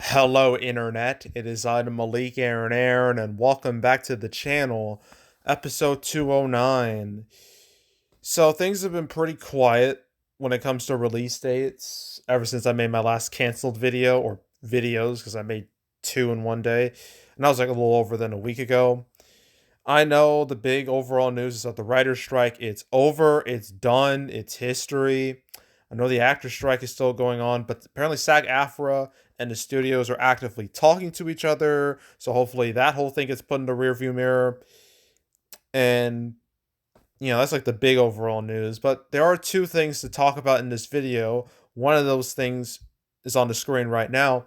Hello, Internet. It is I, Malik Aaron, and welcome back to the channel, episode 209. So, things have been pretty quiet when it comes to release dates ever since I made my last canceled video, or videos, because I made two in one day, and that was like a little over than a week ago. I know the big overall news is that the writer's strike, it's over, it's done, it's history. I know the actor strike is still going on, but apparently SAG-AFTRA and the studios are actively talking to each other, so hopefully that whole thing gets put in the rearview mirror. And that's like the big overall news. But there are two things to talk about in this video. One of those things is on the screen right now,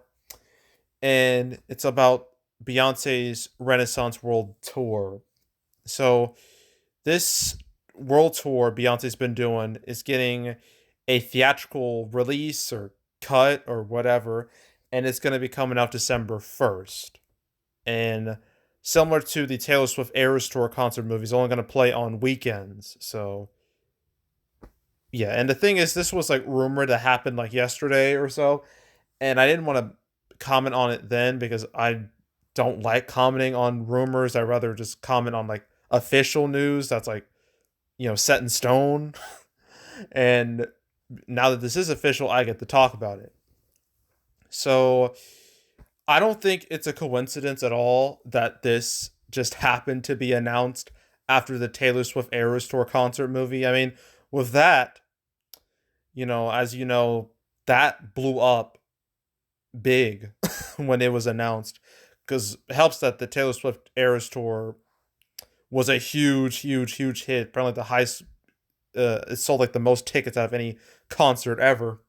and it's about Beyonce's Renaissance World Tour. So this world tour Beyonce's been doing is getting a theatrical release or cut or whatever, and it's going to be coming out December 1st. And similar to the Taylor Swift Eras Tour concert movie, it's only going to play on weekends. So yeah, and the thing is, this was like rumored to happen like yesterday or so, and I didn't want to comment on it then because I don't like commenting on rumors. I'd rather just comment on like official news that's like set in stone. And now that this is official, I get to talk about it. So I don't think it's a coincidence at all that this just happened to be announced after the Taylor Swift Eras Tour concert movie. I mean, with that, as you know, that blew up big when it was announced, because it helps that the Taylor Swift Eras Tour was a huge, huge, huge hit. Probably the highest. It sold like the most tickets out of any concert ever.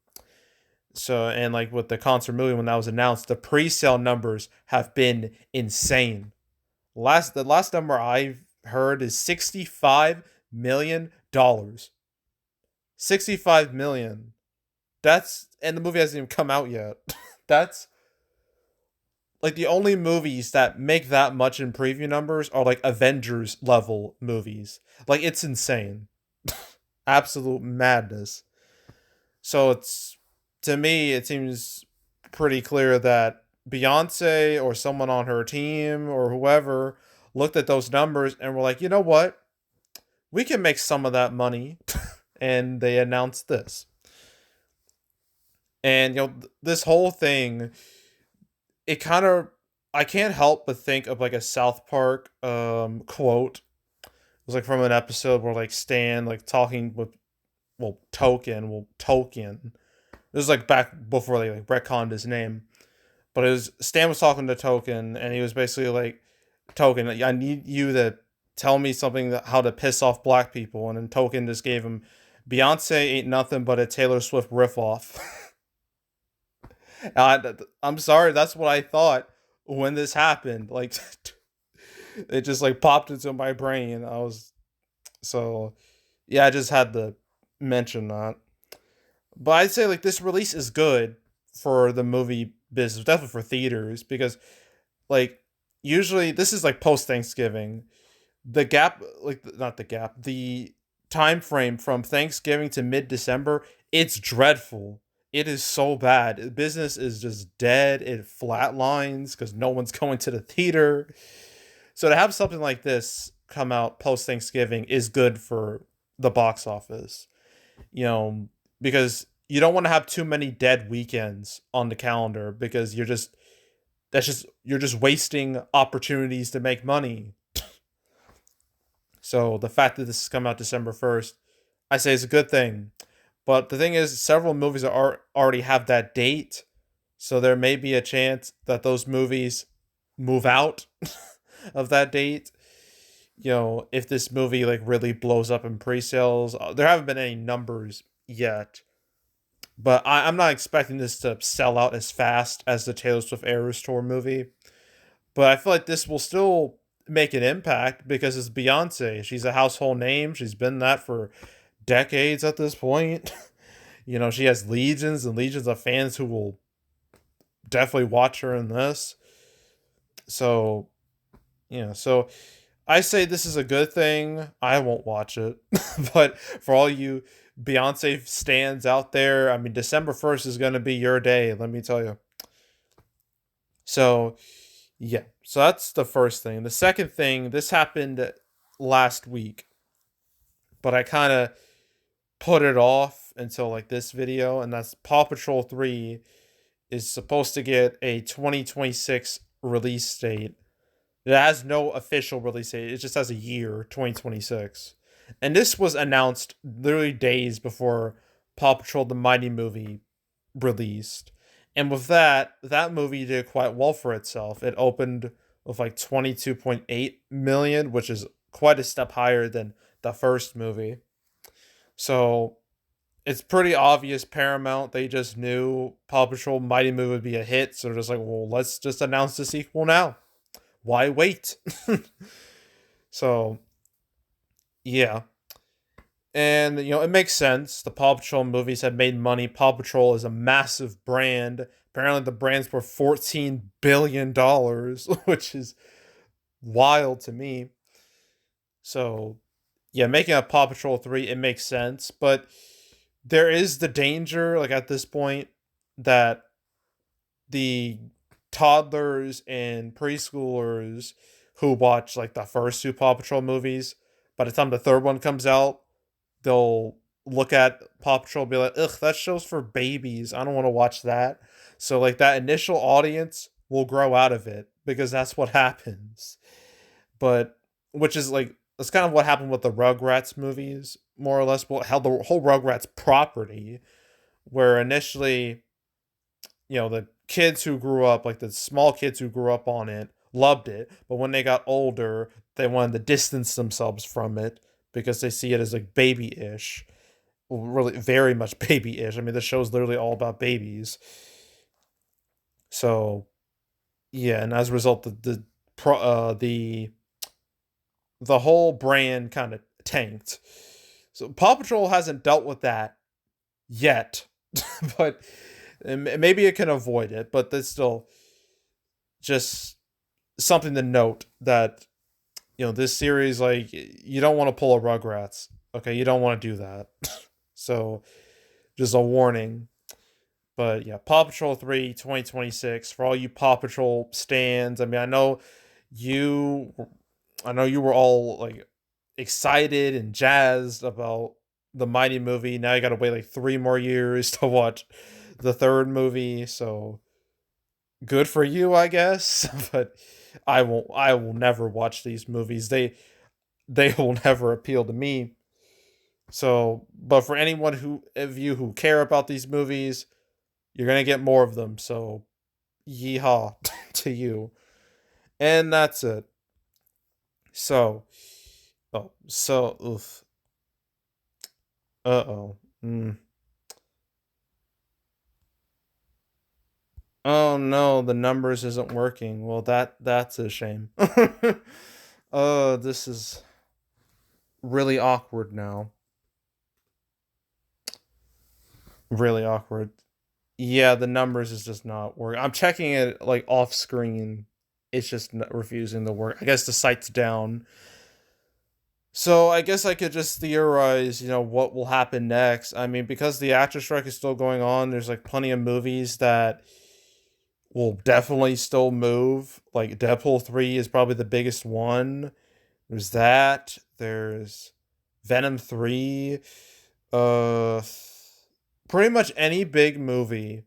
So, and like with the concert movie when that was announced, the pre-sale numbers have been insane. The last number I've heard is $65 million. 65 million. That's, and the movie hasn't even come out yet. That's like the only movies that make that much in preview numbers are like Avengers level movies. Like, it's insane. Absolute madness. So it's, to me, it seems pretty clear that Beyonce or someone on her team or whoever looked at those numbers and were like, you know what? We can make some of that money. And they announced this. And this whole thing, it kind of, I can't help but think of like a South Park quote. It was like from an episode where like Stan like talking with Tolkien. This was like back before they like retconned his name. But it was Stan was talking to Token, and he was basically like, Token, I need you to tell me something how to piss off black people. And then Token just gave him, Beyonce ain't nothing but a Taylor Swift riff-off. I'm sorry, that's what I thought when this happened. Like, it just like popped into my brain. So, yeah, I just had to mention that. But I'd say like this release is good for the movie business, definitely for theaters, because like usually this is like post Thanksgiving. The gap, like not the gap, the time frame from Thanksgiving to mid December, it's dreadful. It is so bad. Business is just dead. It flatlines because no one's going to the theater. So to have something like this come out post Thanksgiving is good for the box office. Because you don't want to have too many dead weekends on the calendar, because you're just wasting opportunities to make money. So the fact that this has come out December 1st, I say is a good thing. But the thing is, several movies already have that date, so there may be a chance that those movies move out of that date. If this movie like really blows up in pre-sales, there haven't been any numbers yet, but I'm not expecting this to sell out as fast as the Taylor Swift Eras Tour movie. But I feel like this will still make an impact because it's Beyonce. She's a household name. She's been that for decades at this point. She has legions and legions of fans who will definitely watch her in this. So, so I say this is a good thing. I won't watch it. But for all you Beyonce stands out there, I mean, December 1st is going to be your day, let me tell you. So, yeah. So that's the first thing. The second thing, this happened last week, but I kind of put it off until like this video, and that's Paw Patrol 3 is supposed to get a 2026 release date. It has no official release date. It just has a year, 2026. And this was announced literally days before Paw Patrol the Mighty movie released. And with that, that movie did quite well for itself. It opened with like 22.8 million, which is quite a step higher than the first movie. So it's pretty obvious Paramount, they just knew Paw Patrol Mighty Movie would be a hit. So they're just like, well, let's just announce the sequel now. Why wait? So, yeah. And, it makes sense. The Paw Patrol movies have made money. Paw Patrol is a massive brand. Apparently, the brand's worth $14 billion, which is wild to me. So, yeah, making a Paw Patrol 3, it makes sense. But there is the danger, like at this point, that the toddlers and preschoolers who watch like the first two Paw Patrol movies, by the time the third one comes out, they'll look at Paw Patrol and be like, ugh, that show's for babies. I don't want to watch that. So like that initial audience will grow out of it because that's what happens. But which is like that's kind of what happened with the Rugrats movies, more or less. How the whole Rugrats property, where initially, the kids who grew up, like the small kids who grew up on it, loved it. But when they got older, they wanted to distance themselves from it because they see it as like baby-ish. Really, very much baby-ish. I mean, the show's literally all about babies. So, yeah, and as a result, the whole brand kind of tanked. So Paw Patrol hasn't dealt with that yet, but maybe it can avoid it. But there's still just something to note that this series, like, you don't want to pull a Rugrats. Okay, you don't want to do that. So just a warning. But yeah, Paw Patrol 3 2026 for all you Paw Patrol stands. I mean, you you were all like excited and jazzed about the Mighty movie. Now you got to wait like 3 more years to watch the third movie. So good for you, I guess. But I will never watch these movies. They will never appeal to me. So, but for anyone of you who care about these movies, you're going to get more of them. So, yeehaw to you. And that's it. So, oof. Uh-oh. Oh no, the numbers isn't working. Well, that's a shame. Oh, this is really awkward now. Really awkward. Yeah, the numbers is just not working. I'm checking it like off screen. It's just refusing to work. I guess the site's down. So I guess I could just theorize, what will happen next. I mean, because the actor strike is still going on, there's like plenty of movies that will definitely still move. Like Deadpool 3 is probably the biggest one. There's that. There's Venom 3. Uh Pretty much any big movie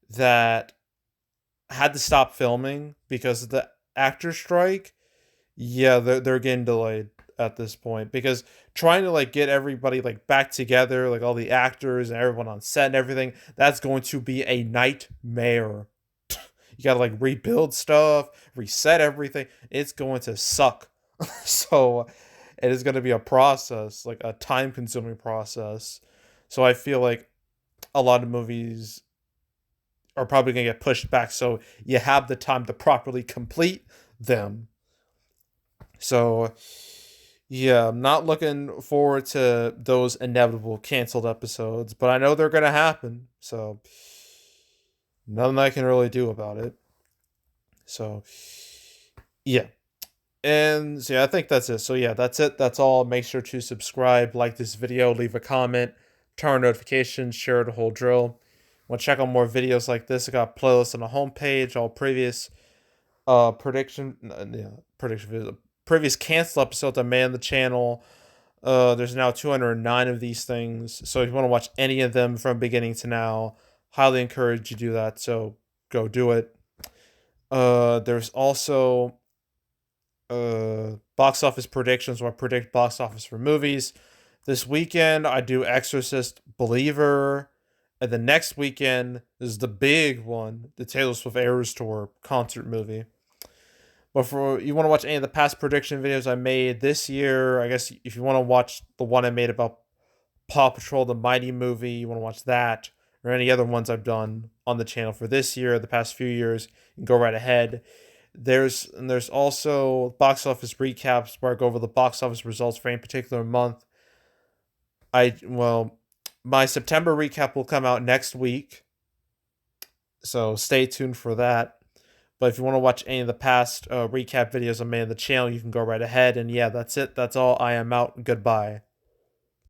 that had to stop filming because of the actor strike, yeah, they're getting delayed at this point because trying to like get everybody like back together, like all the actors and everyone on set and everything, that's going to be a nightmare. You gotta like rebuild stuff, reset everything. It's going to suck. So it is going to be a process, like a time consuming process. So I feel like a lot of movies are probably going to get pushed back so you have the time to properly complete them. So, yeah, I'm not looking forward to those inevitable canceled episodes, but I know they're going to happen. So, nothing I can really do about it. So, yeah. And so, yeah, I think that's it. So, yeah, that's it. That's all. Make sure to subscribe, like this video, leave a comment, turn on notifications, share the whole drill. Want to check out more videos like this? I got playlists on the homepage, all previous prediction video, previous canceled episodes I made on the channel. There's now 209 of these things. So if you want to watch any of them from beginning to now, highly encourage you to do that. So go do it. There's also box office predictions where I predict box office for movies. This weekend I do Exorcist Believer. And the next weekend is the big one, the Taylor Swift Eras Tour concert movie. But for you want to watch any of the past prediction videos I made this year, I guess if you want to watch the one I made about Paw Patrol, the Mighty movie, you want to watch that, or any other ones I've done on the channel for this year, the past few years, you can go right ahead. There's also box office recaps where I go over the box office results for any particular month. My September recap will come out next week, so stay tuned for that. But if you want to watch any of the past recap videos I made on the channel, you can go right ahead. And yeah, that's it. That's all. I am out. Goodbye.